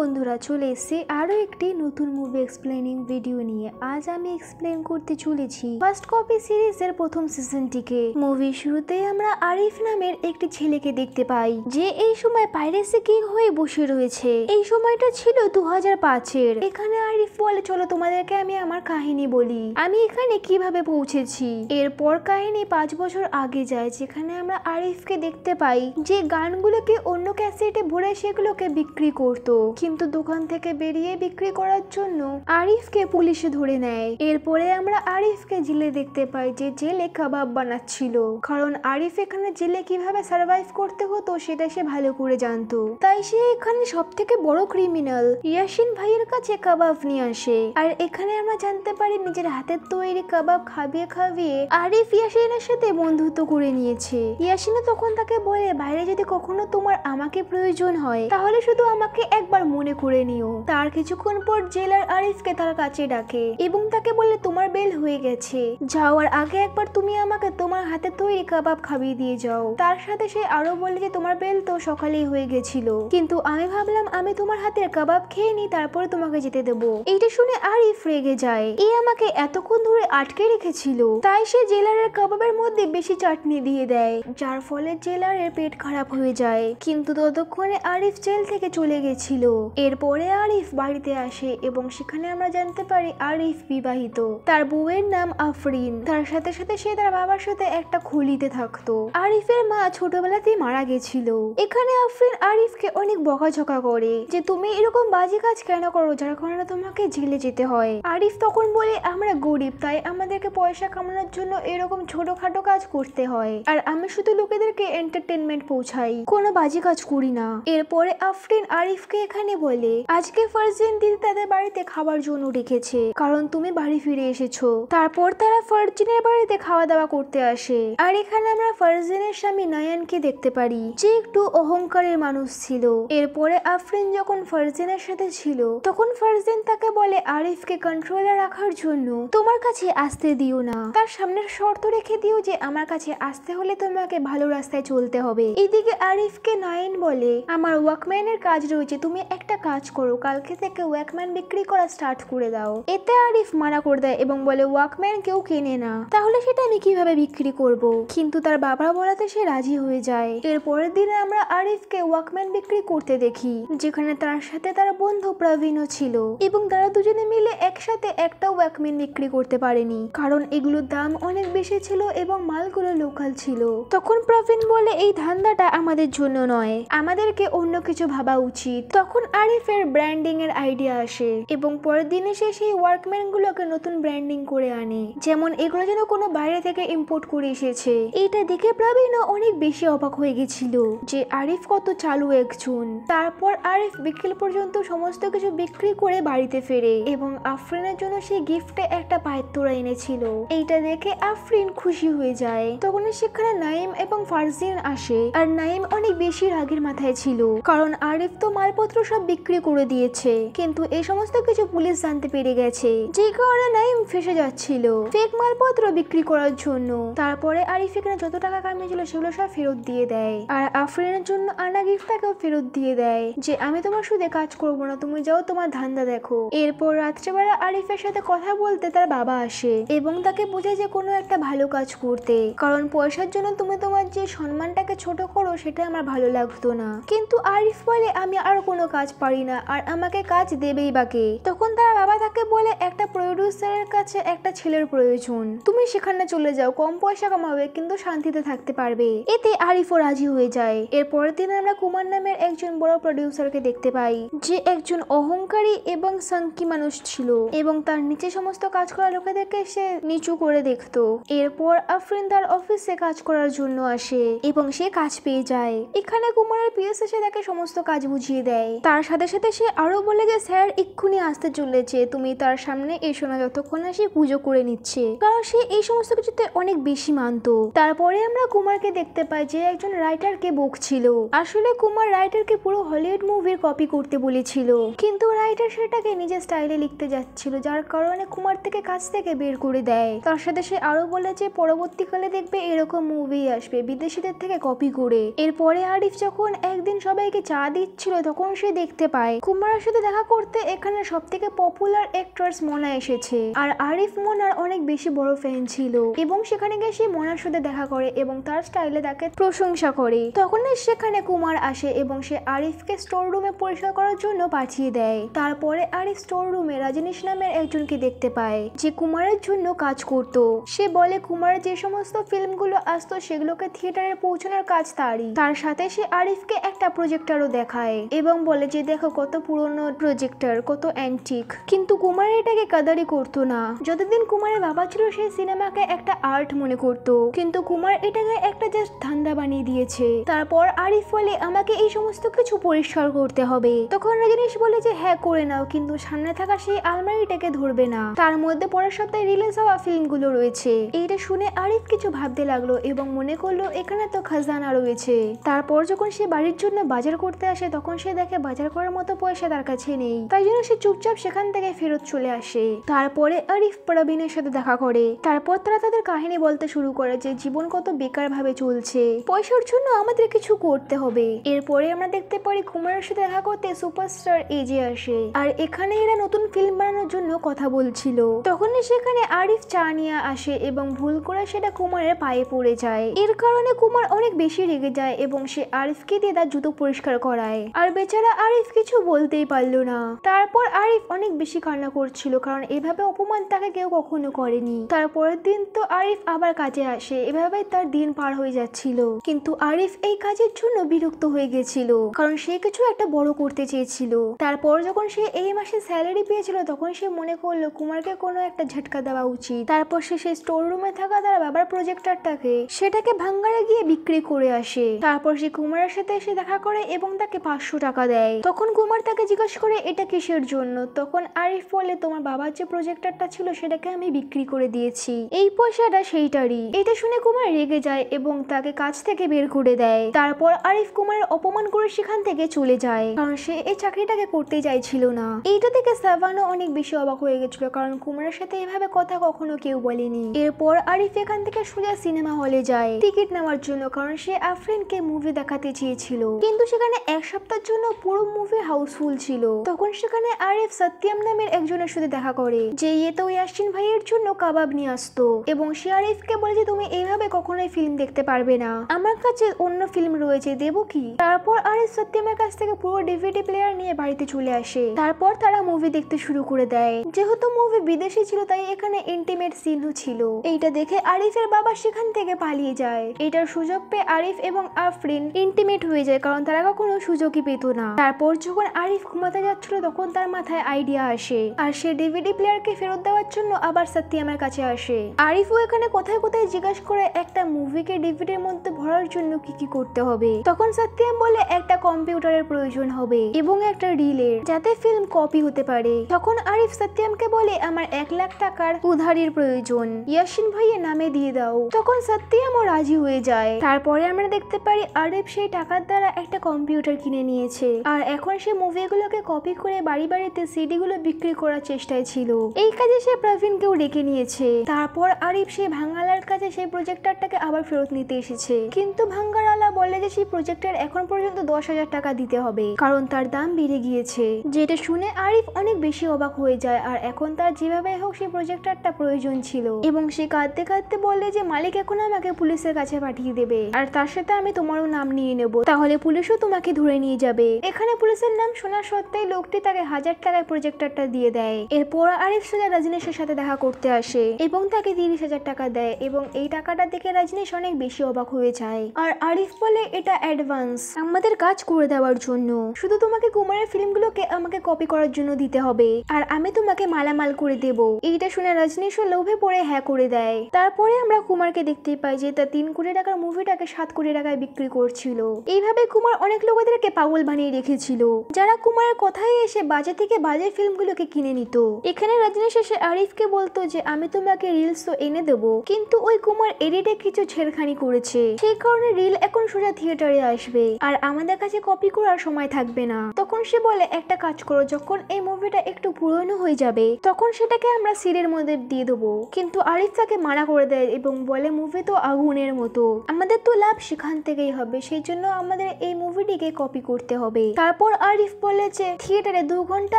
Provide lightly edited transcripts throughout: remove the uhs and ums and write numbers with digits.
বন্ধুরা, চলে এসেছি আরো একটি নতুন মুভি এক্সপ্লেনিং ভিডিও নিয়ে। আজ আমি এক্সপ্লেন করতে চলেছি ফার্স্ট কপি সিরিজের প্রথম সিজনটিকে। মুভির শুরুতেই আমরা আরিফ নামের একটি ছেলেকে দেখতে পাই, যে এই সময় পাইরেসি কিং হয়ে বসে রয়েছে। এই সময়টা ছিল 2005-এর। এখানে আরিফ বলে, চলো তোমাদেরকে আমি আমার কাহিনী বলি, আমি এখানে কিভাবে পৌঁছেছি। এরপর কাহিনী 5 বছর আগে যায়, যেখানে আমরা আরিফকে দেখতে পাই যে গানগুলোকে অন্য ক্যাসেটে ভরে সেগুলোকে বিক্রি করত, কিন্তু দোকান থেকে বেরিয়ে বিক্রি করার জন্য আরিফকে পুলিশে ধরে নেয়। এরপরে আমরা আরিফকে জেলে দেখতে পাই, যে জেলে কাবাব বানাচ্ছিল, কারণ আরিফ এখানে জেলে কিভাবে সার্ভাইভ করতে হতো সেটা সে ভালো করে জানতো। তাই সে এখানে সব থেকে বড় ক্রিমিনাল ইয়াসিন ভাইয়ের কাছে কাবাব নিয়ে আসে। আর এখানে আমরা জানতে পারি নিজের হাতের তৈরি কাবাব খাবিয়ে খাবিয়ে আরিফ ইয়াসিনের সাথে বন্ধুত্ব করে নিয়েছে। ইয়াসিনও তখন তাকে বলে, বাইরে যদি কখনো তোমার আমাকে প্রয়োজন হয় তাহলে শুধু আমাকে একবার মনে করে নিও। তার কিছুক্ষণ পর জেলার আরিফকে তার কাছে ডাকে এবং তাকে বলে, তোমার বেল হয়ে গেছে, যাওয়ার আগে একবার তুমি আমাকে তোমার হাতে তৈরি কাবাব খাবিয়ে দিয়ে যাও। তার সাথে সে আরো বলে যে তোমার বেল তো সকালেই হয়ে গেছিল, কিন্তু আমি ভাবলাম আমি তোমার হাতের কাবাব খেয়ে নি, তারপরে তোমাকে যেতে দেবো। এইটা শুনে আরিফ রেগে যায়, এই আমাকে এতক্ষণ ধরে আটকে রেখেছিল। তাই সে জেলারের কাবাবের মধ্যে বেশি চাটনি দিয়ে দেয়, যার ফলে জেলারের পেট খারাপ হয়ে যায়। কিন্তু ততক্ষণে আরিফ জেল থেকে চলে গেছিল। এরপরে আরিফ বাড়িতে আসে এবং সেখানে আমরা জানতে পারি আরিফ বিবাহিত। তার বউয়ের নাম আফরিন। তার সাথে সাথে সে তার বাবার সাথে একটা খুলিতে থাকতো। আরিফের মা ছোটবেলাতেই মারা গেছিল। এখানে আফরিন আরিফকে অনেক বকাঝকা করে যে তুমি এরকম বাজে কাজ কেন করো, যার কারণে তোমাকে জেলে যেতে হয়। আরিফ তখন বলে, আমরা গরিব, তাই আমাদেরকে পয়সা কামানোর জন্য এরকম ছোটখাটো কাজ করতে হয়, আর আমি শুধু লোকেদেরকে এন্টারটেনমেন্ট পৌঁছাই, কোনো বাজে কাজ করি না। এরপরে আফরিন আরিফকে এখানে বলে, আজকে ফারজিন দিদি তাদের বাড়িতে খাবার জন্য রেখেছে, কারণ তুমি বাড়ি ফিরে এসেছো। তারপর তারা ফারজিনের বাড়িতে খাওয়া দাওয়া করতে আসে। আর এখানে আমরা ফারজিনের স্বামী নয়নকে দেখতে পারি, যে একটু অহংকারের মানুষ ছিল। এরপরে আফরিন যখন ফারজিনের সাথে ছিল তখন ফারজিন তাকে বলে, আরিফকে কন্ট্রোলে রাখার জন্য তোমার কাছে আসতে দিও না, তার সামনের শর্ত রেখে দিও যে আমার কাছে আসতে হলে তোমাকে ভালো রাস্তায় চলতে হবে। এদিকে আরিফকে নয়ন বলে, আমার ওয়াকম্যানের কাজ রয়েছে, তুমি একটা কাজ করো, কালকে থেকে ওয়াকম্যান বিক্রি করা স্টার্ট করে দাও। এতে আরিফ মানা করে দেয় এবং বলে, ওয়াকম্যান কেউ কেনে না, তাহলে সেটা আমি কিভাবে বিক্রি করব। কিন্তু তার বাবা বলাতে সে রাজি হয়ে যায়। এর পরের দিনে আমরা আরিফকে ওয়াকম্যান বিক্রি করতে দেখি, যেখানে তার সাথে তার বন্ধু প্রবীণও ছিল এবং তারা দুজনে মিলে একসাথে একটা ওয়াকম্যান বিক্রি করতে পারেনি, কারণ এগুলোর দাম অনেক বেশি ছিল এবং মালগুলো লোকাল ছিল। তখন প্রবীণ বলে, এই ধান্দাটা আমাদের জন্য নয়, আমাদেরকে অন্য কিছু ভাবা উচিত। তখন আরিফের ব্র্যান্ডিং এর আইডিয়া আসে এবং পরের দিন এসে সেই ওয়ার্কম্যান গুলোকে নতুন ব্র্যান্ডিং করে আনে, যেমন এগুলো যেন কোনো বাইরে থেকে ইম্পোর্ট করে এসেছে। এইটা দেখে প্রবীণও অনেক বেশি অবাক হয়ে গেছিল যে আরিফ কত চালু একজন। তারপর আরিফ বিকেল পর্যন্ত সমস্ত কিছু বিক্রি করে বাড়িতে ফেরে এবং আফরিনের জন্য সেই গিফটে একটা পায়ের তোড়া এনেছিল। এইটা দেখে আফরিন খুশি হয়ে যায়। তখন সেখানে নাইম এবং ফারজিন আসে, আর নাইম অনেক বেশি রাগের মাথায় ছিল, কারণ আরিফ তো মালপত্র সব বিক্রি করে দিয়েছে, কিন্তু এই সমস্ত কিছু পুলিশ জানতে পেরে গেছে, যে কারণে নাইম ফেসে যাচ্ছিল ফেক মালপত্র বিক্রি করার জন্য। তারপরে আরিফ এখানে যত টাকা কামিয়েছিল সেগুলো সব ফেরত দিয়ে দেয়, আর আফরিনের জন্য আনা গিফটটাকেও ফেরত দিয়ে দেয়, যে আমি তোমার সুদে কাজ করবো না, তুমি যাও তোমার ধান্দা দেখো। এরপর রাত্রেবেলা আরিফের সাথে কথা বলতে তার বাবা আসে এবং তাকে বোঝায় যে কোনো একটা ভালো কাজ করতে, কারণ পয়সার জন্য তুমি তোমার যে সম্মানটাকে ছোট করো সেটা আমার ভালো লাগতো না। কিন্তু আরিফ বলে, আমি আর কোনো কাজ পারি না, আর আমাকে কাজ দেবেই বাকে। তখন তার বাবা তাকে বলে, একটা প্রডিউসারের কাছে একটা ছেলের প্রয়োজন, তুমি সেখানে চলে যাও, কম পয়সা কামাবে কিন্তু শান্তিতে থাকতে পারবে। এতে আরিফও রাজি হয়ে যায়। এর পরের দিন আমরা কুমার নামের একজন বড় প্রডিউসারকে দেখতে পাই, যে একজন অহংকারী এবং সাংকি মানুষ ছিল এবং তার নিচে সমস্ত কাজ করা লোকেদেরকে সে নিচু করে দেখতো। এরপর আফরিন তার অফিসে কাজ করার জন্য আসে এবং সে কাজ পেয়ে যায়। এখানে কুমারের পিএস এসে তাকে সমস্ত কাজ বুঝিয়ে দেয়। তার সাথে সাথে সে আরো বলে যে স্যার এক্ষুনি আসতে চলেছে, তুমি তার সামনে এসো না যতক্ষণ না সে পুজো করে নিচ্ছে, কারণ সে এই সমস্ত কিছুতে অনেক বেশি মানতো। তারপরে আমরা কুমারকে দেখতে পাই যে একজন রাইটারকে বকছিল। আসলে কুমার রাইটারকে পুরো হলিউড মুভির কপি করতে বলেছিল, কিন্তু রাইটার সেটাকে নিজের স্টাইলে লিখতে যাচ্ছিল, যার কারণে কুমার থেকে কাজ থেকে বের করে দেয়। তার সাথে সে আরো বলে যে পরবর্তীকালে দেখবে এরকম মুভি আসবে বিদেশিদের থেকে কপি করে। এরপরে আরিফ যখন একদিন সবাইকে চা দিচ্ছিল তখন সে দেখতে পায় কুমারের সাথে দেখা করতে এখানে সবথেকে পপুলার অ্যাক্ট্রেস মোনা এসেছে। আর আরিফ মোনার অনেক বেশি বড় ফ্যান ছিল এবং সেখানে গিয়ে সে মোনার সাথে দেখা করে এবং তার স্টাইলে তাকে প্রশংসা করে। তখন সেখানে কুমার আসে এবং সে আরিফকে স্টোর রুমে পরিষ্কার করার জন্য পাঠিয়ে দেয়। তারপরে আরিফ স্টোর রুমে রজনীশ নামের একজনকে দেখতে পায় যে কুমারের জন্য কাজ করত। সে বলে কুমারের যে সমস্ত ফিল্মগুলো আসতো সেগুলোকে থিয়েটারে পৌঁছানোর কাজ তারই। তার সাথে সে আরিফকে একটা প্রজেক্টরও দেখায় এবং বলে যে দেখো কত পুরনো প্রজেক্টর, কত অ্যান্টিক। কিন্তু কুমার এটাকে কাদারি করতো না। যতদিন কুমারের বাবা ছিল সেই সিনেমাকে একটা আর্ট মনে করত, কিন্তু কুমার এটাকে একটা জাস্ট ধান্দা বানিয়ে দিয়েছে। তারপর আরিফ বলে আমাকে এই সমস্ত কিছু পরিষ্কার করতে হবে। তখন রজনীশ বলে যে হ্যাঁ করে নাও, কিন্তু সামনে থাকা সেই আলমারিটাকে ধরবে না, তার মধ্যে পরের সপ্তাহে রিলিজ হওয়া ফিল্মগুলো রয়েছে। এইটা শুনে আরিফ কিছু ভাবতে লাগলো এবং মনে করলো এখানে তো খাজানা রয়েছে। তারপর যখন সে বাড়ির জন্য বাজার করতে আসে তখন সে দেখে বাজার করার মতো পয়সা তার কাছে নেই, তাই জন্য সে চুপচাপ সেখান থেকে ফেরত চলে আসে। তারপরে আরিফ প্রবীণের সাথে দেখা করে। তারপর তারা তাদের কাহিনী বলতে শুরু করে যে জীবন কত বেকার ভাবে চলছে, পয়সার জন্য আমাদের কিছু করতে হবে। এরপরে আমরা দেখতে পারি কুমারের সাথে দেখা করতে সুপারস্টার এজে আসে আর এখানে এরা নতুন ফিল্ম বানানোর জন্য কথা বলছিল। তখনই সেখানে আরিফ চা নিয়ে আসে এবং ভুল করে সেটা কুমারের পায়ে পড়ে যায়। এর কারণে কুমার অনেক বেশি রেগে যায় এবং সে আরিফকে দিয়ে তার জুতো পরিষ্কার করায়। আর বেচারা আরিফ কিছু বলতেই পারলো না। তারপর আরিফ অনেক বেশি কান্না করছিল, কারণ এভাবে অপমান তাকে কেউ কখনো করেনি। তারপরের দিন তো আরিফ আবার কাজে আসে, এভাবে তার দিন পার হয়ে যাচ্ছিল। কিন্তু আরিফ এই কাজের জন্য বিরক্ত হয়ে গেছিল, কারণ সে কিছু একটা বড় করতে চেয়েছিল। তারপর যখন সে এই মাসে স্যালারি পেয়েছিল তখন সে মনে করলো কুমারকে কোনো একটা ঝটকা দেওয়া উচিত। তারপর সে সেই স্টোর রুমে থাকা তার বাবার প্রজেক্টরটাকে সেটাকে ভাঙ্গারে গিয়ে বিক্রি করে আসে। তারপর সে কুমারের সাথে এসে দেখা করে এবং তাকে 500 টাকা দেয়। তখন কুমার তাকে জিজ্ঞাসা করে এটা কিসের জন্য। তখন আরিফ বলে তোমার বাবার যে প্রজেক্টরটা ছিল সেটাকে আমি বিক্রি করে দিয়েছি, এই পয়সাটা সেইটারই। এটা শুনে কুমার রেগে যায় এবং তাকে কাজ থেকে বের করে দেয়। তারপর আরিফ কুমারের অপমান করে সেখান থেকে চলে যায়, কারণ সে এই চাকরিটাকে করতে চাইছিল না। এইটা থেকে সাভানো অনেক বেশি অবাক হয়ে গেছিল, কারণ কুমারের সাথে এভাবে কথা কখনো কেউ বলেনি। এরপর আরিফ এখান থেকে সোজা সিনেমা হলে যায় টিকিট নেওয়ার জন্য, কারণ সে আফরিনকে মুভি দেখাতে চেয়েছিল। কিন্তু সেখানে এক সপ্তাহের জন্য পুরো মুভি হাউসফুল ছিল। তখন সেখানে আরিফ সত্যম নামের একজনের সাথে দেখা করে যে তো ইয়াসিন ভাইয়ের জন্য কাবাব নিয়ে আসতো এবং সে আরিফকে বলে যে তুমি এইভাবে কখনোই ফিল্ম দেখতে পারবে না, আমার কাছে অন্য ফিল্ম রয়েছে, দেবো কি? তারপর আরিফ সত্যমের কাছ থেকে পুরো ডিভিডি প্লেয়ার নিয়ে বাড়িতে চলে আসে। তারপর তারা মুভি দেখতে শুরু করে দেয়। যেহেতু মুভি বিদেশি ছিল তাই এখানে ইন্টিমেট সিনও ছিল। এইটা দেখে আরিফের বাবা সেখান থেকে পালিয়ে যায়। এটার সুযোগ পেয়ে আরিফ এবং আফরিন ইন্টিমেট হয়ে যায়, কারণ তারা কখনো সুযোগই পেত না। তারপর যখন আরিফ ঘুমাতে যাচ্ছিল তখন তার মাথায় আইডিয়া আসে আর সে ডিভিডি প্লেয়ারকে ফেরত দেওয়ার জন্য আবার সত্যমের কাছে আসে। আরিফও এখানে কোথায় কোথায় জিজ্ঞাসা করে একটা মুভিকে ডিভিডির মধ্যে ভরার জন্য কি কি করতে হবে। তখন সত্যম বলে একটা কম্পিউটারের প্রয়োজন হবে এবং একটা রিলের, যাতে ফিল্ম কপি হতে পারে। তখন আরিফ সত্যমকে বলে আমার 1 লাখ টাকার উধারির প্রয়োজন, ইয়াসিন ভাইয়ের নামে দিয়ে দাও। তখন সত্যমও রাজি হয়ে যায়। তারপরে আমরা দেখতে পারি আরিফ সেই টাকার দ্বারা একটা কম্পিউটার কিনে নিয়েছে আর এখন সে মুভিগুলোকে কপি করে বাড়ি বাড়িতে সিডি গুলো বিক্রি করার চেষ্টায় ছিল। এই কাজে সে প্রবীণকেও ডেকে নিয়েছে। তারপর আরিফ সেই ভাঙ্গালার কাছে সেই প্রজেক্টরটাকে আবার ফেরত নিতে এসেছে, কিন্তু ভাঙ্গারালা বলে যে সেই প্রজেক্টর এখন পর্যন্ত 10,000 টাকা দিতে হবে, কারণ তার দাম বেড়ে গিয়েছে। যেটা শুনে আরিফ অনেক বেশি অবাক হয়ে যায় আর এখন তার যেভাবে হোক সেই প্রজেক্টরটা প্রয়োজন ছিল এবং সে কাঁদতে কাঁদতে বলে যে মালিক এখন আমাকে পুলিশের কাছে পাঠিয়ে দেবে আর তার সাথে আমি তোমারও নাম নিয়ে নেব, তাহলে পুলিশও তোমাকে ধরে নিয়ে যাবে। এখানে পুলিশের নাম শোনা সত্ত্বেও লোকটি তাকে 1000 টাকায় প্রজেক্টরটা দিয়ে দেয়। এরপর আরিফ সোজা রজনীশের সাথে দেখা করতে আসে এবং তাকে 30,000 টাকা দেয় এবং এই টাকাটা দেখে রজনীশ অনেক বেশি অবাক হয়ে যায়। আর আরিফ বলে এটা অ্যাডভান্স আমাদের কাজ করে দেওয়ার জন্য, শুধু তোমাকে কুমারের ফিল্মগুলোকে আমাকে কপি করার জন্য দিতে হবে আর আমি তোমাকে মালামাল করে দেব। এইটা শুনে রজনীশও লোভে পড়ে হ্যাঁ করে দেয়। তারপরে আমরা কুমারকে দেখতে পাই যে তার 3 কোটি টাকার মুভিটাকে 7 কোটি টাকায় বিক্রি করছিল। এইভাবে কুমার অনেক লোকেদেরকে পাগল বানিয়ে রেখেছিল, যারা কুমারের কথায় এসে বাজে থেকে বাজে ফিল্মগুলোকে কিনে নিত। এখানে রজনীশ এসে আরিফকে বলতো যে আমি তোমাকে রিলস তো এনে দেবো, কিন্তু ওই কুমার এডিটে কিছু ছেড়খানি করেছে, সেই কারণে রিল এখন সোজা থিয়েটারে আসবে আর আমাদের কাছে কপি করার সময় থাকবে না। তখন সে বলে একটা কাজ করো, যখন এই মুভিটা একটু পুরনো হয়ে যাবে তখন সেটাকে আমরা সিডের মধ্যে দিয়ে দেবো। কিন্তু আরিফ তাকে মানা করে দেয় এবং বলে মুভি তো আগুনের মতো, আমাদের তো লাভ সেখান থেকেই হবে, সেই জন্য আমাদের এই মুভিটিকে কপি করতে হবে। তারপর তারপর আরিফ বলে যে থিয়েটারে 2 ঘন্টা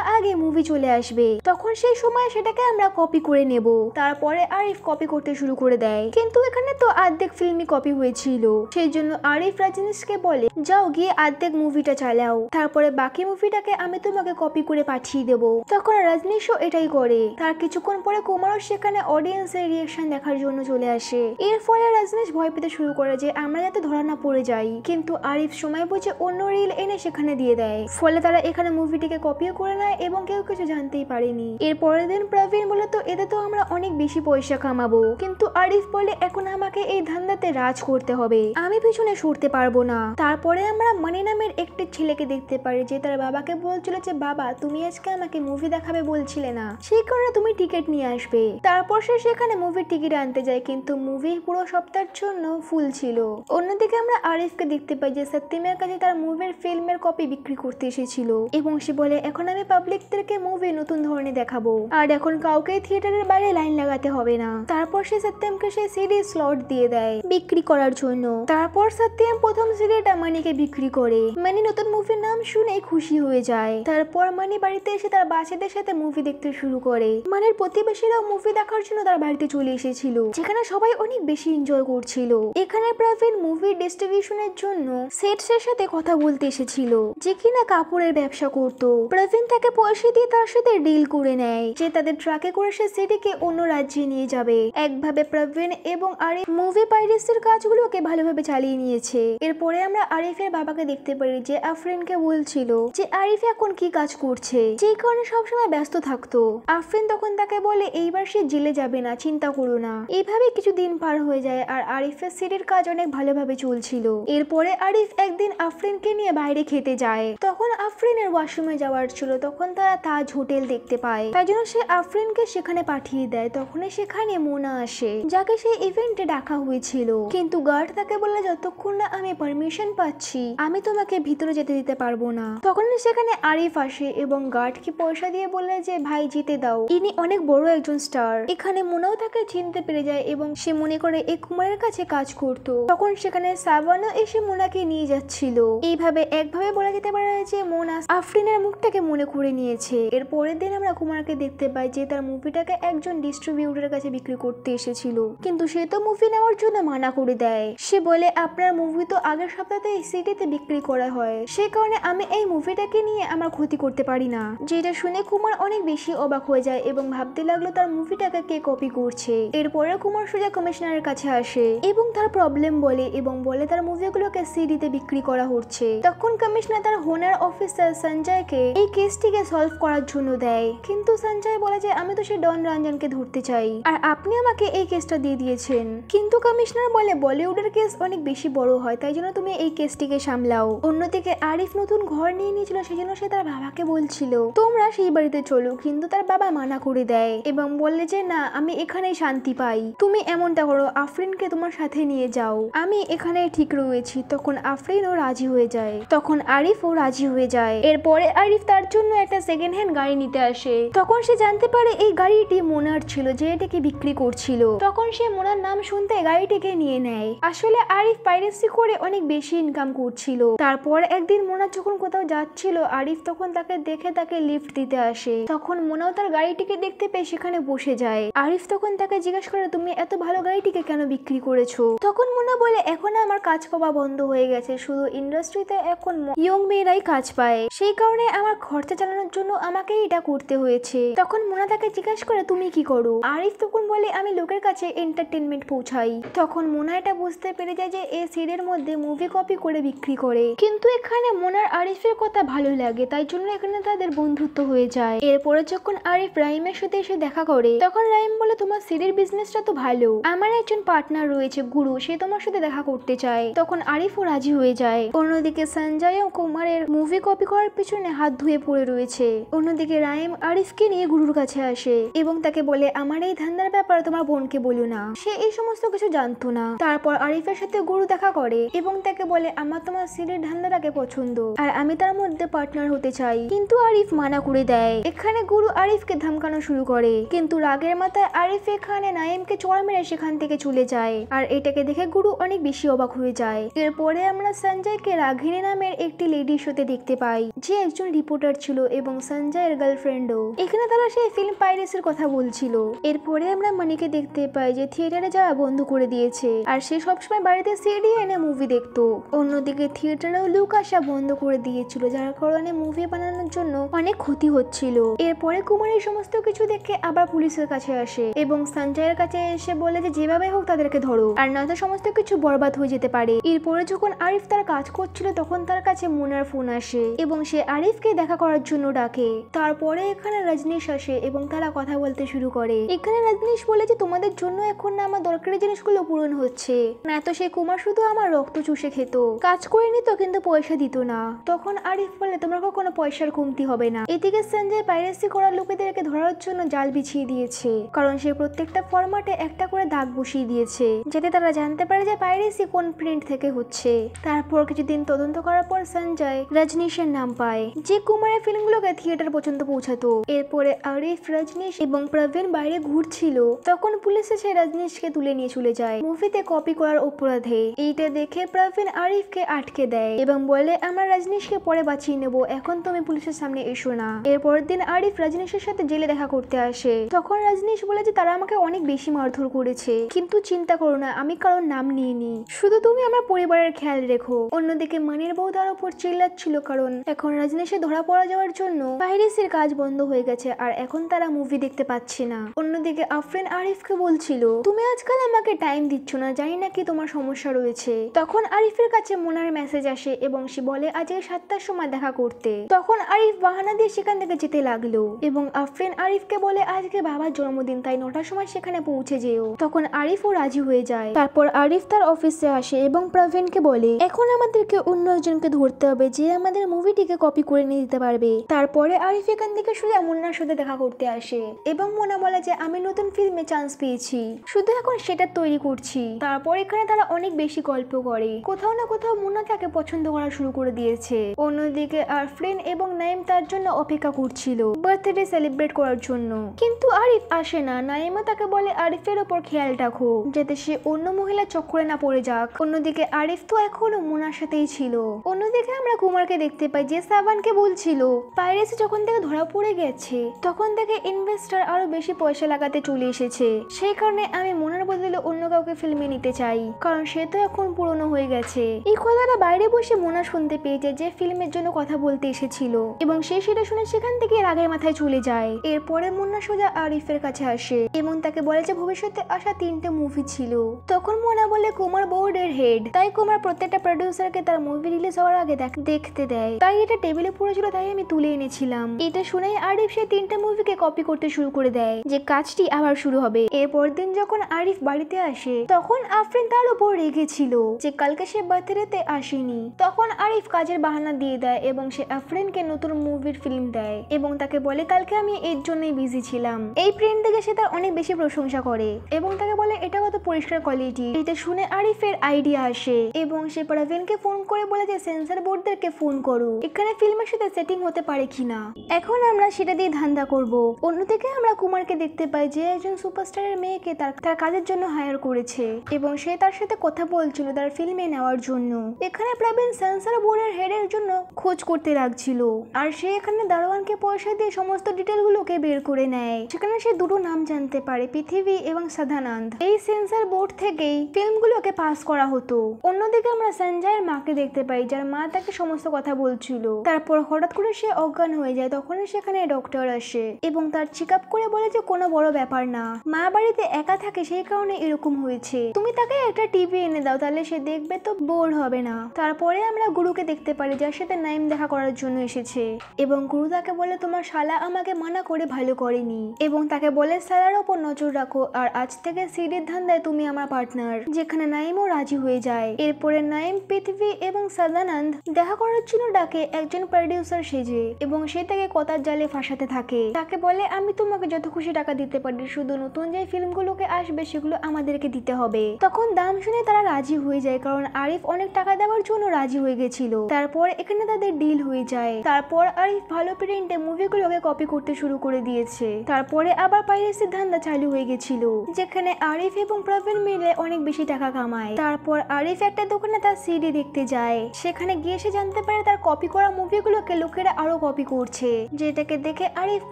আগে মুভি চলে আসবে, তখন সেই সময় সেটাকে আমরা কপি করে নেব। তারপরে আরিফ কপি করতে শুরু করে দেয়, কিন্তু এখানে তো অর্ধেক ফিল্মই কপি হয়েছিল। সেই জন্য আরিফ রাজনীশকে বলে যাও গিয়ে অর্ধেক মুভিটা চালাও, তারপরে বাকি মুভিটাকে আমি তোমাকে কপি করে পাঠিয়ে দেবো। তখন রজনীশও এটাই করে। তার কিছুক্ষণ পরে কুমারও সেখানে অডিয়েন্সের রিয়েকশন দেখার জন্য চলে আসে। এর ফলে রজনীশ ভয় পেতে শুরু করে যে আমরা যাতে ধরা না পড়ে যাই, কিন্তু আরিফ সময় বুঝে অন্য রিল এনে সেখানে দিয়ে দেয়। ফলে তারা এখানে মুভিটিকে কপিও করে নেয় এবং কেউ কিছু জানতেই পারেনি। এর পরের দিন প্রবীণ বলে তো এতে তো আমরা অনেক বেশি পয়সা কামাবো, কিন্তু আরিফ বলে এখন আমাকে এই ধান্দাতে রাজ করতে হবে, আমি পিছনে সরতে পারবো না। তারপরে আমরা মানি নামের একটি ছেলেকে দেখতে পারি যে তার বাবাকে বলছিল যে বাবা তুমি আজকে আমাকে মুভি দেখাবে বলছিলে না, সেই কারণে তুমি টিকিট নিয়ে আসবে। তারপর সে সেখানে মুভির টিকিট আনতে যায়, কিন্তু মুভি পুরো সপ্তাহের জন্য ফুল ছিল। অন্যদিকে আমরা আরিফকে দেখতে পাই যে সত্যিমের কাছে তার মুভির ফিল্মের কপি বিক্রি করতে এসেছিল এবং সে বলে এখন আমি পাবলিকদেরকে মুভি নতুন ধরনের দেখাবো, আর এখন কাউকে থিয়েটারের বাইরে লাইন লাগাতে হবে না। তারপর সে সত্যমকে সে সিডি স্লট দিয়ে দেয় বিক্রি করার জন্য। তারপর সত্যম প্রথম সিডিটা মানিকে বিক্রি করে। মানি নতুন মুভির নাম শুনে খুশি হয়ে যায়। তারপর মানি বাড়িতে এসে তার বাচ্চাদের সাথে মুভি দেখতে শুরু করে। মানির প্রতিবেশীরাও মুভি দেখার জন্য তার বাড়িতে চলে এসেছিল, যেখানে সবাই অনেক বেশি এনজয় করছিল। এখানে প্রবীণ মুভি ডিস্ট্রিবিউশনের জন্য সেটসের সাথে কথা বলতে এসেছিল, যে কিনা কাপড়ের ব্যবসা করতো। প্রবীণ তাকে পয়সা দিয়ে তার সাথে ডিল করে নেয় যে তাদের ট্রাকে করে সে সিডিকে অন্য রাজ্যে নিয়ে যাবে। একভাবে প্রবীণ এবং আরিফ মুভি পাইরেসির কাজগুলোকে ভালোভাবে চালিয়ে নিয়েছে। এরপরে আমরা আরিফের বাবাকে দেখতে পারি যে আফরিনকে বলছিল যে আরিফ এখন কি কাজ করছে, যে কারণে সবসময় ব্যস্ত থাকতো। আফরিন তখন তাকে বলে এইবার সে জেলে যাবে না, চিন্তা করো না। এইভাবে কিছু দিন পার হয়ে যায় আর আরিফের সিডির কাজ অনেক ভালোভাবে চলছিল। এরপরে আরিফ একদিন আফরিনকে নিয়ে বাইরে খেতে যায়। তখন আফরিনের ওয়াশরুমে যাওয়ার ছিল, তখন তারা তাজ হোটেল দেখতে পায়, তাই জন্য সে আফরিনকে সেখানে পাঠিয়ে দেয়। তখনই সেখানে মোনা আসে, যাকে সেই ইভেন্টে ডাকা হয়েছিল, কিন্তু গার্ড তাকে বলে যতক্ষণ না আমি পারমিশন পাচ্ছি আমি তোমাকে ভিতরে যেতে দিতে পারবো না। তখন সেখানে আরিফ আসে এবং গার্ডকে পয়সা দিয়ে বলে যে ভাই জিতে দাও, ইনি অনেক বড় একজন স্টার। এখানে মোনাও তাকে চিনতে পেরে যায় এবং সে মনে করে এই কুমারের কাছে কাজ করত। তখন সেখানে সাবানও এসে মোনাকে নিয়ে যাচ্ছিল। এইভাবে একভাবে বলা যেতে পারে যে মোনা আফরিনের মুখটাকে মনে করে নিয়েছে। এর পরের দিন আমরা কুমারকে দেখতে পাই যে তার মুভিটাকে একজন ডিস্ট্রিবিউটরের কাছে বিক্রি করতে এসেছিল, কিন্তু সে তো মুভি নেওয়ার জন্য মানা করে দেয়। সে বলে আপনার মুভি তো আগের সপ্তাহে সিডিতে বিক্রি করা হয়, সে কারণে আমি এই মুভিটাকে নিয়ে আমার ক্ষতি করতে পারি না। যেটা শুনে কুমার অনেক বেশি অবাক হয়ে যায় এবং ভাবতে লাগলো তার মুভিটাকে কে কপি করছে। এরপরে কুমার সোজা কমিশনারের কাছে আসে এবং তার প্রবলেম বলে এবং বলে তার মুভিগুলোকে সিডিতে বিক্রি করা হচ্ছে। তখন কমিশনার তার হোনার অফিসার সঞ্জয়কে এই কেসটিকে সলভ করার জন্য দেয়, কিন্তু সঞ্জয় বলে যে আমি তো সেই ডন রঞ্জনকে ধরতে চাই আর আপনি আমাকে এই কেসটা দিয়ে দিয়েছেন। কিন্তু কমিশনার বলে বলিউডের কেস অনেক বেশি বড় হয়, তাই জন্য তুমি এই কেসটিকে সামলাও। অন্যদিকে আরিফ নতুন ঘর নিয়ে নিয়েছিল, সেজন্য সে তার বাবাকে বলছিল তোমরা সেই বাড়িতে চলো, কিন্তু তার বাবা মানা করে দেয় এবং বললে যে না আমি এখানেই শান্তি পাই, তুমি এমনটা করো আফরিনকে তোমার সাথে নিয়ে যাও, আমি এখানে ঠিক রয়েছি। তখন আফরিনও রাজি হয়ে যায়, তখন আরিফও রাজি হয়ে যায়। এরপরে আরিফ তার জন্য একটা সেকেন্ড হ্যান্ড গাড়ি নিতে আসে। তখন সে জানতে পারে এই গাড়িটি মোনার ছিল যে এটাকে বিক্রি করছিল। তখন সে মোনার নাম শুনতে গাড়িটিকে নিয়ে নেয়। আসলে আরিফ পাইরেসি করে অনেক বেশি ইনকাম করছিল। তারপর একদিন মোনা যখন কোথাও যাচ্ছিল আরিফ তখন তাকে দেখে তাকে লিফট দিতে আসে। তখন মোনাও তার গাড়িটিকে দেখতে পেয়ে সেখানে বসে যায়। আরিফ তখন তাকে জিজ্ঞাসা করে তুমি এত ভালো গাড়িটিকে কেন বিক্রি করেছো? তখন মোনা বলে এখন আমার কাজ পাওয়া বন্ধ হয়ে গেছে, শুধু ইন্ডাস্ট্রিতে এখন ইয়ং মেয়েরাই কাজ পায়, সেই কারণে আমার খরচা চালানোর জন্য আমাকে এটা করতে হয়েছে। তখন মোনা তাকে জিজ্ঞাসা করে তুমি কি করো? আরিফ তখন বলে আমি লোকের কাছে এন্টারটেনমেন্ট পৌঁছাই। তখন মোনা এটা বুঝতে পেরে যায় যে এই সিডির মধ্যে মুভি কপি করে বিক্রি করে, কিন্তু এখানে মোনার আরিফের কথা ভালো লাগে, তাই জন্য এখানে তাদের বন্ধুত্ব হয়ে যায়। এরপরে যখন আরিফ রাইমের সাথে এসে দেখা করে তখন রাইম বলে তোমার সিডির বিজনেসটা তো ভালো, আমার একজন পার্টনার রয়েছে গুরু, সে তোমার সাথে দেখা করতে চায়। তখন আরিফও রাজি হয়ে যায়। অন্যদিকে সঞ্জয় ও কুমারের মুভি কপি করার পিছনে হাত ধুয়ে পড়ে রয়েছে। অন্যদিকে রাইম আরিফকে নিয়ে গুরুর কাছে আসে এবং তাকে বলে আমার এই ধান্দার ব্যাপারে তোমার বোনকে বলো না, সে এই সমস্ত কিছু জানতো না। তারপর আরিফের সাথে গুরু দেখা করে এবং তাকে বলে আমার তোমার সিডির ধান্দাটাকে পছন্দ আর আমি তার মধ্যে পার্টনার হতে চাই, কিন্তু আরিফ মানা করে দেয়। এখানে গুরু আরিফকে ধমকানো শুরু করে, কিন্তু রাগের মাথায় আরিফ এখানে নাইমকে চড় মেরে সেখান থেকে চলে যায় আর এটাকে দেখে গুরু অনেক বেশি অবাক হয়ে যায়। এরপরে আমরা সঞ্জয়কে রাঘিনী নামের একটি লেডির শোতে দেখতে পাই, যে একজন রিপোর্টার ছিল এবং সঞ্জয়ের গার্লফ্রেন্ডও। এখানে তারা সেই ফিল্ম পাইরেসির কথা বলছিল। এরপরে আমরা মানিকে দেখতে পাই যে থিয়েটারে যাওয়া বন্ধ করে দিয়েছে, আর সে সবসময় বাড়িতে সিডি এনে মুভি দেখতো। অন্যদিকে থিয়েটারেও লুক আসা বন্ধ করে দিয়েছিল, যার কারণে মুভি বানানোর জন্য অনেক ক্ষতি হচ্ছিল। এরপরে কুমার এই সমস্ত কিছু দেখে আবার পুলিশের কাছে আসে এবং সঞ্জয়ের কাছে এসে বলে যে যেভাবে হোক তাদেরকে ধরো, আর নয়তো সমস্ত কিছু বরবাদ হয়ে যেতে পারে। এরপরে যখন আরিফ তার কাজ করছিল তখন তার কাছে মুনার ফোন আসে এবং সে আরিফকে দেখা করার জন্য ডাকে। তারপরে এখানে রজনীশ আসে এবং তারা কথা বলতে শুরু করে। এখানে রজনীশ বলে যে তোমাদের জন্য এখন না আমার দরকারি জিনিসগুলো পূরণ হচ্ছে, না তো সেই কুমার শুধু আমার রক্ত চুষে খেত, কাজ করে নিত কিন্তু পয়সা দিত না। তখন আরিফ বলে তোমার কোনো পয়সার কমতি হবে না। এদিকে সঞ্জয় পাইরেসি করার লোকেদেরকে ধরার জন্য জাল বিছিয়ে দিয়েছে, কারণ সে প্রত্যেকটা ফরম্যাটে একটা করে দাগ বসিয়ে দিয়েছে যাতে তারা জানতে পারে যে পাইরেসি কোন প্রিন্ট থেকে হচ্ছে। তারপর কিছুদিন তদন্ত করার পর সঞ্জয় রজনীশের নাম পায়, যে কুমারের ফিল্মগুলোকে থিয়েটার পর্যন্ত পৌঁছাতো। এরপরে আরিফ, রজনীশ এবং প্রবীণ বাইরে ঘুরছিল, তখন পুলিশ এসে রজনীশকে তুলে নিয়ে চলে যায় মুভিতে কপি করার অপরাধে। এইটা দেখে প্রবীণ আরিফকে আটকে দেয় এবং বলে আমরা রজনীশকে পরে বাঁচিয়ে নেব, এখন তুমি পুলিশের সামনে এসো না। এরপরের দিন আরিফ রজনীশের সাথে জেলে দেখা করতে আসে। তখন রজনীশ বলে যে তারা আমাকে অনেক বেশি মারধর করেছে, কিন্তু চিন্তা করো না, আমি কারোর নাম নিইনি, শুধু তুমি আমার পরিবারের খেয়াল রেখো। অন্যদিকে মানির বউ তার উপর চিল্লাচ্ছিল, কারণ এখন রজনীশে ধরা পড়া যাওয়ার জন্য পাইরেসির কাজ বন্ধ হয়ে গেছে আর এখন তারা মুভি দেখতে পাচ্ছে না। অন্যদিকে আফরিন আরিফকে বলছিল তুমি আজকাল আমাকে টাইম দিচ্ছ না, জানি না কি তোমার সমস্যা রয়েছে। তখন আরিফের কাছে মোনার মেসেজ আসে এবং সে বলে আজকে 7টার সময় দেখা করতে। তখন আরিফ বাহানা দিয়ে সেখান থেকে যেতে লাগলো এবং আফরিন আরিফকে বলে আজকে বাবার জন্মদিন, তাই 9টার সময় সেখানে পৌঁছে যেও। তখন আরিফও রাজি হয়ে যায়। তারপর আরিফ তার অফিসে আসে এবং প্রবীণকে বলে এখন আমাদেরকে অন্য একজনকে ধরতে হবে যে আমাদের মুভিটিকে কপি করে নিয়ে দিতে পারবে। তারপরে আরিফ এখান থেকে শুধু মুন্নার সাথে দেখা করতে আসে এবং মোনা বলে যে আমি নতুন ফিল্মে চান্স পেয়েছি, শুধু এখন সেটা তৈরি করছি। তারপর এখানে তারা অনেক বেশি গল্প করে, কোথাও না কোথাও মুন্না তাকে পছন্দ করা শুরু করে দিয়েছে। অন্যদিকে আফরিন এবং নাইম তার জন্য অপেক্ষা করছিল বার্থডে সেলিব্রেট করার জন্য, কিন্তু আরিফ আসে না। নাইমা তাকে বলে আরিফের ওপর খেয়াল রাখো যাতে সে অন্য মহিলা চক্করে না পড়ে যাক। অন্যদিকে আরিফ তো এখনো মুনার সাথেই ছিল। অন্যদিকে আমরা কুমারকে দেখতে পাই যে সাবানকে বলছিল পাইরেসি যখন থেকে ধরা পড়ে গেছে তখন থেকে ইনভেস্টর আরো বেশি পয়সা লাগাতে চলে এসেছে, সেই কারণে আমি মুনার বদলে অন্য কাউকে ফিল্মে নিতে চাই, কারণ সে তো এখন পুরনো হয়ে গেছে। এই কথাটা বাইরে বসে মোনা শুনতে পেয়েছে যে ফিল্মের জন্য কথা বলতে এসেছিল এবং সে সেটা শুনে সেখান থেকে রাগের মাথায় চলে যায়। এরপরে মুন্না সোজা আরিফের কাছে আসে এবং তাকে বলে যে ভবিষ্যতে আসা 3টে মুভি ছিল। তখন মোনা বলে কুমার বোর্ডের হেড, তাই কুমার প্রত্যেকটা প্রডিউসারকে তার মুভি রিলিজ হওয়ার আগে দেখতে দেয়, তাই এটা টেবিলে পড়েছিল তাই আমি তুলে এনেছিলাম। এটা শুনেই আরিফ সেই 3টে মুভিকে কপি করতে শুরু করে দেয় যে কাজটি আবার শুরু হবে। এরপর দিন যখন আরিফ বাড়িতে আসে তখন আফরিন তার উপর রেগেছিল যে কালকে সে বার্থডেতে আসেনি। তখন আরিফ কাজের বাহানা দিয়ে দেয় এবং সে আফরিনকে নতুন মুভির ফিল্ম দেয় এবং তাকে বলে কালকে আমি এর জন্যই বিজি ছিলাম। এই প্রিন্ট দেখে সে তার অনেক বেশি প্রশংসা করে এবং তাকে বলে এটা কত পরিষ্কার কোয়ালিটি। এটা শুনে আরিফের আইডিয়া আসে এবং সে প্রবীণকে ফোন করে বলে যে সেন্সর বোর্ডদেরকে ফোন করো, এখানে ফিল্মের সাথে সেটিং হতে পারে কিনা, এখন আমরা সেটা দিয়ে ধান্দা করব। অন্যদিকে আমরা কুমারকে দেখতে পাই যে একজন সুপারস্টারের মেয়েকে তার কাজের জন্য হায়ার করেছে এবং সে তার সাথে কথা বলছিল তার ফিল্মে নেওয়ার জন্য। এখানে প্রবীণ সেন্সর বোর্ডের হেডের জন্য খোঁজ করতে লাগছিল আর সে এখানে দারোয়ানকে পয়সা দিয়ে সমস্ত ডিটেলগুলোকে বের করে নেয়। সেখানে সে দুটো নাম জানতে পারে, পৃথিবী এবং সাদানন্দ। এই সেন্সর বোর্ড থেকেই ফিল্মগুলোকে পাস করা হতো। অন্যদিকে আমরা সঞ্জয়ের মাকে দেখতে পাই যার মা তাকে সমস্ত কথা বলছিল। তারপর হঠাৎ করে সে অজ্ঞান হয়ে যায়, তখন সেখানে ডক্টর আসে এবং তার চেক আপ করে বলে যে কোনো বড় ব্যাপার না, মা বাড়িতে একা থাকে সেই কারণে এরকম হয়েছে, তুমি তাকে একটা টিভি এনে দাও তাহলে সে দেখবে তো বোর হবে না। তারপরে আমরা গুরুকে দেখতে পারি যার সাথে নাইম দেখা করার জন্য এসেছে এবং গুরু তাকে বলে তোমার শালা আমাকে মানা করে ভালো করেনি এবং তাকে বলে শালার ওপর নজর রাখো আর আজ থেকে সিডির ধান্দায় তুমি আমার পার্টনার, যেখানে নাইমও রাজি হয়ে যায়। এরপরে নাইম পৃথিবী এবং সাদানন্দ দেখা করার জন্য ডাকে একজন প্রডিউসার সেজে এবং সে তাকে কথার জালে ফাঁসাতে থাকে। তাকে বলে আমি তোমাকে যত খুশি টাকা দিতে পারি, শুধু নতুন যে ফিল্মগুলোকে আসবে সেগুলো আমাদেরকে দিতে হবে। তখন দাম শুনে তারা রাজি হয়ে যায় কারণ আরিফ অনেক টাকা দেওয়ার জন্য রাজি হয়ে গেছিল। তারপর এখানে তাদের ডিল হয়ে যায়। তারপর আরিফ ভালো প্রিন্টে মুভিগুলোকে কপি করতে শুরু করে দিয়েছে। তারপরে আবার পাইরেসির ধান্দা চালু হয়ে গেছিল যেখানে আরিফ এবং প্রবীণ মিলে অনেক বেশি টাকা কামায়। তারপর আরিফ একটা দোকানে তার সিডি দেখতে যায়, সেখানে গিয়ে সে জানতে জানতে পারে তার কপি করা মুভিগুলোকে লোকেরা আরো কপি করছে, যেটাকে দেখে আরিফ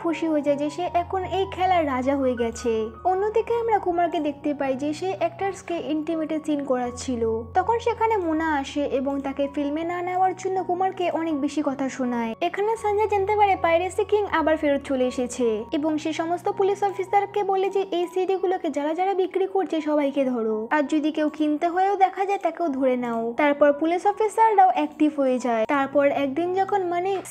খুশি হয়ে যায় যে সে এখন এই খেলার রাজা হয়ে গেছে। অন্যদিকে আমরা কুমারকে দেখতে পাই যে সে অ্যাক্টরসকে ইন্টিমেটেড সিন করাচ্ছিল। তখন সেখানে মোনা আসে এবং তাকে ফিল্মে না নেওয়ার জন্য কুমারকে অনেক বেশি কথা শোনায়। এখানে সঞ্জয় জানতে পারে পাইরেসি কিং আবার ফেরত চলে এসেছে এবং সে সমস্ত পুলিশ অফিসারকে বলে যে এই সিডি গুলোকে যারা যারা বিক্রি করছে সবাইকে ধরো, আর যদি কেউ কিনতে হয়েও দেখা যায় তাকেও ধরে নাও। তারপর পুলিশ অফিসাররাও অ্যাক্টিভ হয়ে যায়। তারপর একদিন যখন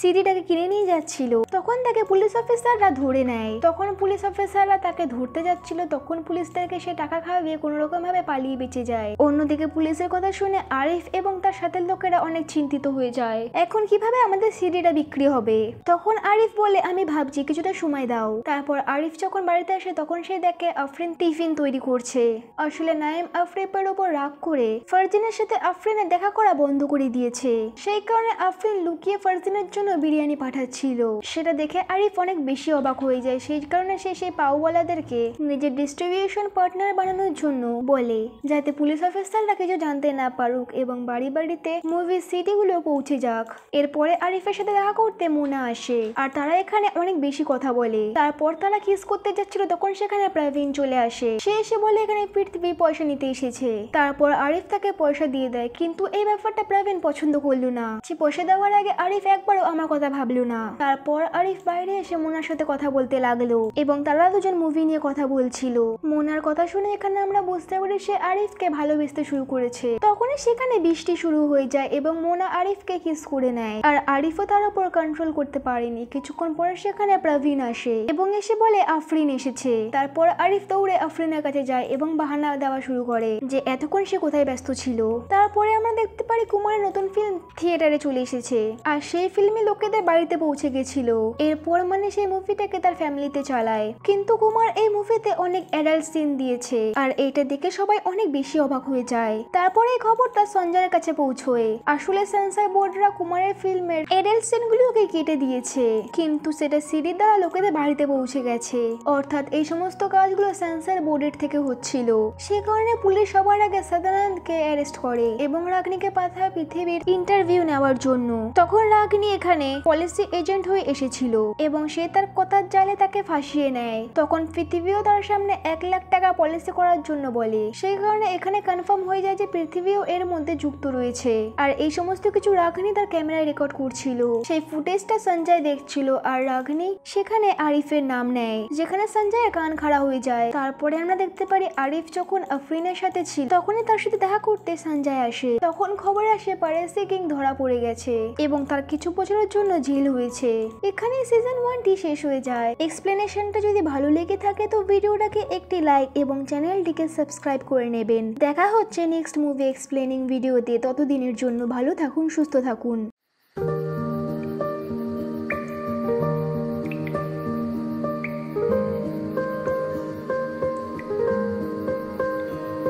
সিডিটাকে কিনে নিয়ে যাচ্ছিল তখন তাকে পুলিশ অফিসাররা ধরে নেয়। তখন পুলিশ অফিসাররা তাকে ধরতে যাচ্ছিল, তখন পুলিশদেরকে সে টাকা খাওয়াবে কোনো রকম ভাবে পালিয়ে বেঁচে যায়। অন্যদিকে পুলিশের কথা শুনে আরিফ এবং তার সাথে লোকেরা অনেক চিন্তিত হয়ে যায়, এখন কিভাবে আমাদের সিডিটা বিক্রি হবে। তখন আরিফ বলে আমি ভাবছি কিছুটা সময় দাও। তারপর আরিফ যখন বাড়িতে আসে তখন সে দেখে আফরিন টিফিন তৈরি করছে। আসলে নাইম আফরিনের উপর রাগ করে ফারজিনের সাথে আফরিনের দেখা করা বন্ধ করে দিয়েছে, সেই কারণে আফরিন লুকিয়ে ফারজিনের জন্য বিরিয়ানি পাঠাচ্ছিল। সেটা দেখে আরিফ অনেক বেশি অবাক হয়ে যায়, সেই কারণে সে সেই পাওয়ালাদেরকে নিজের ডিস্ট্রিবিউশন পার্টনার বানানোর জন্য বলে যাতে পুলিশ অফিসাররা কিছু জানতে না পারুক এবং বাড়ি বাড়িতে মুভির সিডি গুলো পৌঁছে যাক। এরপরে আরিফের সাথে দেখা করতে মোনা আসে আর তারা এখানে অনেক বেশি কথা বলে। তারপর তারা কিস করতে যাচ্ছিল তখন সেখানে প্রবীণ চলে আসে। সে এসে বলে এখানে পৃথিবী পয়সা নিতে এসেছে। তারপর আরিফ তাকে পয়সা দিয়ে দেয়, কিন্তু এই ব্যাপারটা প্রবীণ পছন্দ করলো না। সে পয়সা দেওয়ার আগে আরিফ একবারও আমার কথা ভাবলো না। তারপর আরিফ বাইরে এসে মোনার সাথে কথা বলতে লাগলো এবং তারা দুজন মুভি নিয়ে কথা বলছিল। মোনার কথা শুনে এখানে আমরা বুঝতে পারি সে আরিফকে ভালোবাসতে শুরু করেছে। তখনই সেখানে বৃষ্টি শুরু হয়ে যায় এবং মোনা আরিফকে কিস করে নেয়, আর আরিফও তার উপর কন্ট্রোল করতে পারেনি। কিছুক্ষণ পরে সেখানে প্রবীণ আসে এবং এসে বলে আফরিন এসেছে। তারপর আরিফ দৌড়ে আফরিনের কাছে যায় এবং বাহানা দেওয়া শুরু করে যে এতক্ষণ সে কোথায় ব্যস্ত ছিল। তারপরে আমরা দেখতে পারি কুমারের নতুন ফিল্ম থিয়েটারে চলে এসেছে আর সেই ফিল্মে লোকেদের বাড়িতে পৌঁছে গেছিল। এরপর সেই মুভিটাকে তার ফ্যামিলিতে চালায়, কিন্তু কুমার এই মুভিতে অনেক অ্যাডাল্ট সিন দিয়েছে আর এইটা দেখে সবাই অনেক বেশি অবাক হয়ে যায়। তারপরে এই খবরটা সঞ্জয়ের কাছে পৌঁছয়। আসলে সেন্সর বোর্ডরা কুমারের ফিল্মের অ্যাডাল্ট সিনগুলোকে কেটে দিয়েছে, কিন্তু সেটা সিডির দ্বারা লোকেদের বাড়িতে পৌঁছে গেছে। অর্থাৎ এই সমস্ত কাজগুলো সেন্সর বোর্ডের থেকে হচ্ছিল। সে কারণে পুলিশ সবার আগে সদানন্দকে অ্যারেস্ট করে এবং রাগনিকে পাঠায় পৃথিবীর ইন্টারভিউ নেওয়ার জন্য। তখন রাগনি এখানে পলিসি এজেন্ট হয়ে এসেছিল এবং সে তার কথার জালে তাকে ফাঁসিয়ে নেয়। তখন পৃথিবীও তার সামনে 1 লাখ টাকা পলিসি করার জন্য বলে। সেই কারণে এখানে কনফার্ম হয়ে যায় যে পৃথিবীও এর মধ্যে যুক্ত রয়েছে। আর এই সমস্ত কিছু রাগনি তার ক্যামেরায় রেকর্ড করছিল। সেই ফুটেজটা সঞ্জয় দেখছিল আর রাগনি সেখানে আরিফের নাম নেয়, যেখানে সঞ্জয়ের কান খাড়া হয়ে যায়। তারপরে আমরা দেখতে পারি আরিফ যখন আফরিনের সাথে ছিল তখনই তার সাথে দেখা করতে সঞ্জয় আসে। তখন খবরে আসে পাইরেসি কিং ধরা পড়ে গেছে এবং তার কিছু বছরের জন্য জেল হয়েছে। এখানে সিজন 1টি শেষ হয়ে যায়। এক্সপ্লেনেশনটা যদি ভালো লেগে থাকে তো ভিডিওটাকে একটি লাইক এবং চ্যানেলটিকে সাবস্ক্রাইব করে নেবেন। দেখা হচ্ছে নেক্সট মুভি এক্সপ্লেনিং ভিডিওতে। ততদিনের জন্য ভালো থাকুন, সুস্থ থাকুন।